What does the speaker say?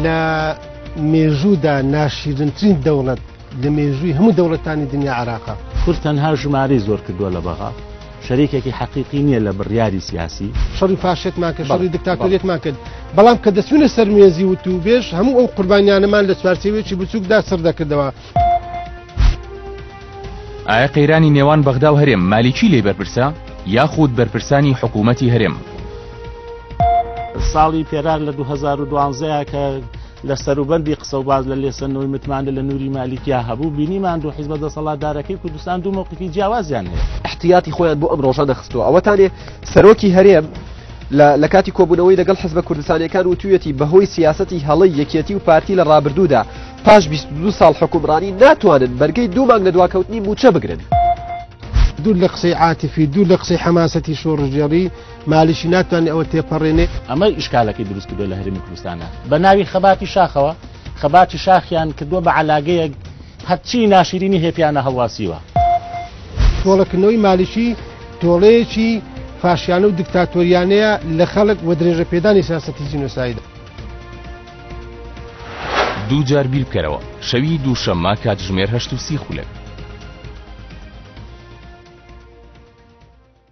لە مێژوودا ناشیرنترین دەوڵەت لە مێژووی هەموو دەوڵەتانی دنیا عێراقا. کورد تەنها ژمارەی زۆر کردووە لە بەغا، شەریکێکی حەقیقی نییە لە بڕیاری سیاسی. شەڕی فاشێتمان کرد، شەڕی دیکتاتۆریەتمان کرد، بەڵام کە دەچوونە سەر مێزی وت و بێژ هەموو ئەو قوربانیانەمان لە چوارچێوێکی بچووکدا سەر دەکردەوە. ئایا قەیرانی نێوان بەغدا و هەرێم مالیکی لێ بەرپرسە یاخود بەرپرسانی حکوومەتی هەرێم؟ ساڵی پێرار لە 2012 کە لە سەروبەندی قسە و باز لە لێسەنەوەی متمانە لە نووری مالیکیا هەبوو بینیمان دوو حیزبە دەسەڵاتدارەکەی کوردستان دوو موقفی جیاوازیان هەیە. احتیاتی خۆیان بۆ ئەم ڕۆژە دەخستووە. ئەوەتانێ سەرۆکی هەرێم لە کاتی کۆبوونەوەی لەگەڵ حیزبە کوردستانیەکان وتوویەتی بەهۆی سیاسەتی هەڵەی یەکێتی و پارتی لە ڕابردوودا پاش 22 ساڵ حکومڕانی ناتوانن بەرگەی 2 مانگ لە دواکەوتنی موچە بگرن. دوور لە قسەی عاتیفی، دوور لە قسەی حەماسەتی شۆڕژێڕی مالیشی ناتوانێت ئەوە تێپەڕێنێ. ئەمە ئیشکالەکەی دروست کردووە لە هەرێمی کوردستانە بە ناوی خەباتی شاخەوە. خەباتی شاخیان کردووە بە عەلاگەیەک هەرچی ناشرینی هێپیانە هەڵواسیوە. تۆڵەکردنەوەی مالیشی تۆڵەیەکی فاشیانە و دیکتاتۆریانەیە لە خەڵک وە درێژە پێدانی سیاسەتی جینۆسایدە. دوو جار بیر بکەرەوە شەوی دووشەممە کاتژمێر 8:30 خولەک.